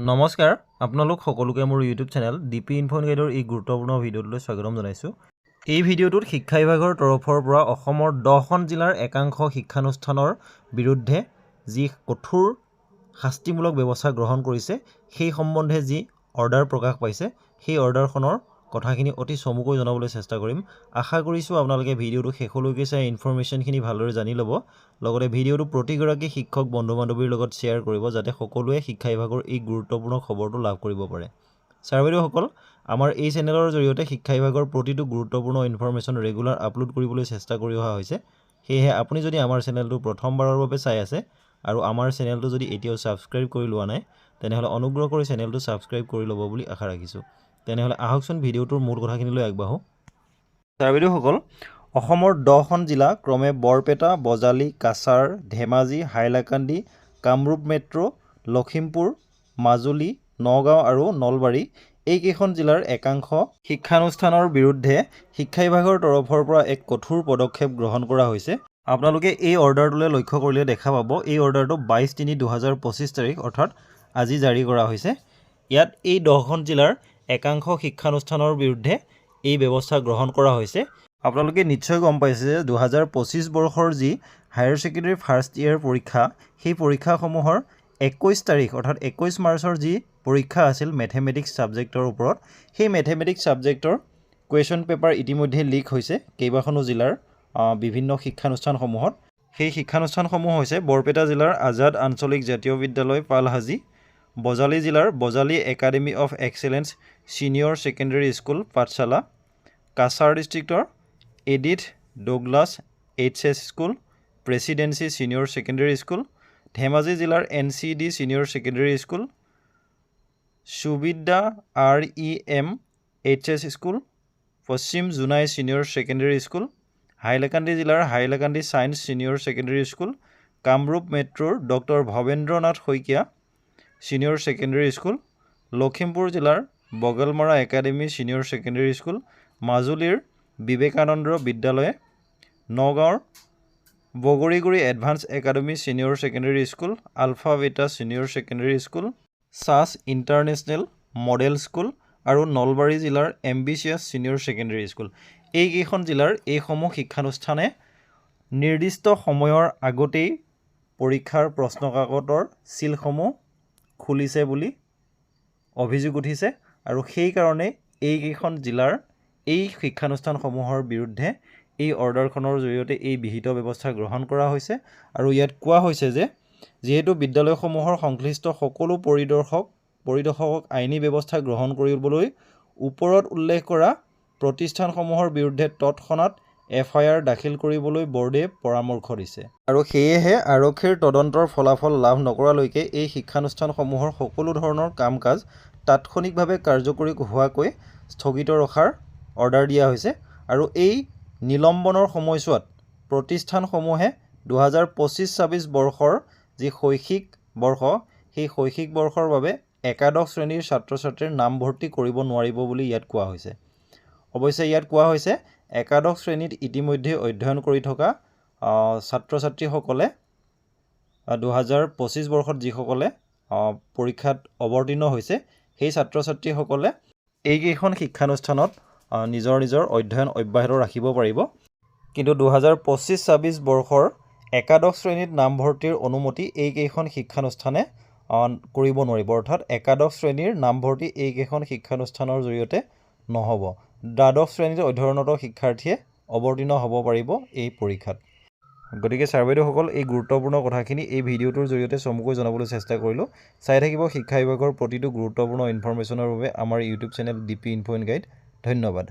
নমস্কাৰ আপোনালোক সকলোকে মোৰ ইউটিউব চেনেল ডিপি ইনফো গাইডৰ এই গুৰুত্বপূৰ্ণ ভিডিঅ'টোলৈ স্বাগতম জনাইছোঁ। এই ভিডিঅ'টোত শিক্ষা বিভাগৰ তৰফৰ পৰা অসমৰ 10খন জিলাৰ একাংশ শিক্ষানুষ্ঠানৰ বিৰুদ্ধে যি কঠোৰ শাস্তিমূলক ব্যৱস্থা গ্ৰহণ কৰিছে সেই সম্বন্ধে যি অৰ্ডাৰ প্ৰকাশ পাইছে সেই অৰ্ডাৰখনৰ কথাখিনি অতি চমুকৈ জনাবলৈ চেষ্টা কৰিম। আশা কৰিছোঁ আপোনালোকে ভিডিঅ'টো শেষলৈকে চাই ইনফৰমেশ্যনখিনি ভালদৰে জানি ল'ব। লগতে ভিডিঅ'টো প্ৰতিগৰাকী শিক্ষক বন্ধু বান্ধৱীৰ লগত শ্বেয়াৰ কৰিব যাতে সকলোৱে শিক্ষা বিভাগৰ এই গুৰুত্বপূৰ্ণ খবৰটো লাভ কৰিব পাৰে। ছাৰ বাইদেউসকল, আমাৰ এই চেনেলৰ জৰিয়তে শিক্ষা বিভাগৰ প্ৰতিটো গুৰুত্বপূৰ্ণ ইনফৰমেশ্যন ৰেগুলাৰ আপলোড কৰিবলৈ চেষ্টা কৰি অহা হৈছে। সেয়েহে আপুনি যদি আমাৰ চেনেলটো প্ৰথমবাৰৰ বাবে চাই আছে আৰু আমাৰ চেনেলটো যদি এতিয়াও ছাবস্ক্ৰাইব কৰি লোৱা নাই তেনেহ'লে অনুগ্ৰহ কৰি চেনেলটো ছাবস্ক্ৰাইব কৰি ল'ব বুলি আশা ৰাখিছোঁ। তেনেহ'লে আহকচোন ভিডিঅ'টোৰ মূল কথাখিনিলৈ আগবাঢ়োঁ। ছাৰ বাইদেউসকল, অসমৰ 10খন জিলা ক্ৰমে বৰপেটা, বজালী, কাছাৰ, ধেমাজি, হাইলাকান্দি, কামৰূপ মেট্ৰ', লখিমপুৰ, মাজুলী, নগাঁও আৰু নলবাৰী এইকেইখন জিলাৰ একাংশ শিক্ষানুষ্ঠানৰ বিৰুদ্ধে শিক্ষা বিভাগৰ তৰফৰ পৰা এক কঠোৰ পদক্ষেপ গ্ৰহণ কৰা হৈছে। আপোনালোকে এই অৰ্ডাৰটোলৈ লক্ষ্য কৰিলে দেখা পাব এই অৰ্ডাৰটো 22/3/2025 তাৰিখ অৰ্থাৎ আজি জাৰি কৰা হৈছে। ইয়াত এই 10খন জিলাৰ একাংশ শিক্ষানুষ্ঠানৰ বিৰুদ্ধে এই ব্যৱস্থা গ্ৰহণ কৰা হৈছে। আপোনালোকে নিশ্চয় গম পাইছে যে 2025 বৰ্ষৰ যি হায়াৰ ছেকেণ্ডেৰী ফাৰ্ষ্ট ইয়েৰ পৰীক্ষা সেই পৰীক্ষাসমূহৰ 21 তাৰিখ অৰ্থাৎ 21 মাৰ্চৰ যি পৰীক্ষা আছিল মেথেমেটিক্স ছাবজেক্টৰ ওপৰত, সেই মেথেমেটিক্স ছাবজেক্টৰ কুৱেশ্যন পেপাৰ ইতিমধ্যে লিক হৈছে কেইবাখনো জিলাৰ বিভিন্ন শিক্ষানুষ্ঠানসমূহত। সেই শিক্ষানুষ্ঠানসমূহ হৈছে বৰপেটা জিলাৰ আজাদ আঞ্চলিক জাতীয় বিদ্যালয় পালহাজী, বজালী জিলাৰ Bajali academy of excellence senior secondary school Pathshala, Cachar ডিষ্ট্ৰিক্টৰ Edith Douglas HS school presidency senior secondary school, Dhemaji জিলাৰ NCD senior secondary school, Subidya REM HS school, Paschim Jonai senior secondary school, Hailakandi জিলাৰ Hailakandi science senior secondary school, Kamrup মেট্ৰ'ৰ doctor Bhabendranath Saikia senior secondary school, Lakhimpur জিলাৰ Bogalmora academy senior secondary school, মাজুলীৰ বিবেকানন্দ বিদ্যালয়, নগাঁৱৰ Bogoriguri advance academy senior secondary school, ULFA বেটা senior secondary school, SaaS international model school আৰু নলবাৰী জিলাৰ এম্বিচিয়াছ senior secondary school. এইকেইখন জিলাৰ এইসমূহ শিক্ষানুষ্ঠানে নিৰ্দিষ্ট সময়ৰ আগতেই পৰীক্ষাৰ প্ৰশ্নকাকতৰ চিলসমূহ খুলিছে বুলি অভিযোগ উঠিছে আৰু সেইকাৰণে এইকেইখন জিলাৰ এই শিক্ষানুষ্ঠানসমূহৰ বিৰুদ্ধে এই অৰ্ডাৰখনৰ জৰিয়তে এই বিহিত ব্যৱস্থা গ্ৰহণ কৰা হৈছে। আৰু ইয়াত কোৱা হৈছে যে যিহেতু বিদ্যালয়সমূহৰ সংশ্লিষ্ট সকলো পৰিদৰ্শকক আইনী ব্যৱস্থা গ্ৰহণ কৰিবলৈ ওপৰত উল্লেখ কৰা প্ৰতিষ্ঠানসমূহৰ বিৰুদ্ধে তৎক্ষণাত FIR দাখিল কৰিবলৈ বৰ্ডে পৰামৰ্শ দিছে আৰু সেয়েহে আৰক্ষীৰ তদন্তৰ ফলাফল লাভ নকৰালৈকে এই শিক্ষানুষ্ঠানসমূহৰ সকলো ধৰণৰ কাম কাজ তাৎক্ষণিকভাৱে কাৰ্যকৰী হোৱাকৈ স্থগিত ৰখাৰ অৰ্ডাৰ দিয়া হৈছে। আৰু এই নিলম্বনৰ সময়ছোৱাত প্ৰতিষ্ঠানসমূহে 2025-26 বৰ্ষৰ যি শৈক্ষিক বৰ্ষ সেই শৈক্ষিক বৰ্ষৰ বাবে একাদশ শ্ৰেণীৰ ছাত্ৰ ছাত্ৰীৰ নামভৰ্তি কৰিব নোৱাৰিব বুলি ইয়াত কোৱা হৈছে। অৱশ্যে ইয়াত কোৱা হৈছে একাদশ শ্ৰেণীত ইতিমধ্যে অধ্যয়ন কৰি থকা ছাত্ৰ ছাত্ৰীসকলে 2025 বৰ্ষত যিসকলে পৰীক্ষাত অৱতীৰ্ণ হৈছে সেই ছাত্ৰ ছাত্ৰীসকলে এইকেইখন শিক্ষানুষ্ঠানত নিজৰ অধ্যয়ন অব্যাহত ৰাখিব পাৰিব। কিন্তু 2025-26 বৰ্ষৰ একাদশ শ্ৰেণীত নামভৰ্তিৰ অনুমতি এইকেইখন শিক্ষানুষ্ঠানে কৰিব নোৱাৰিব, অৰ্থাৎ একাদশ শ্ৰেণীৰ নামভৰ্তি এইকেইখন শিক্ষানুষ্ঠানৰ জৰিয়তে নহ'ব। দ্বাদশ শ্ৰেণীত অধ্যয়নৰত শিক্ষাৰ্থীয়ে অৱতীৰ্ণ হ'ব পাৰিব এই পৰীক্ষাত। গতিকে ছাৰ বাইদেউসকল, এই গুৰুত্বপূৰ্ণ কথাখিনি এই ভিডিঅ'টোৰ জৰিয়তে চমুকৈ জনাবলৈ চেষ্টা কৰিলোঁ। চাই থাকিব শিক্ষা বিভাগৰ প্ৰতিটো গুৰুত্বপূৰ্ণ ইনফৰমেশ্যনৰ বাবে আমাৰ YouTube channel DP info and guide. ধন্যবাদ।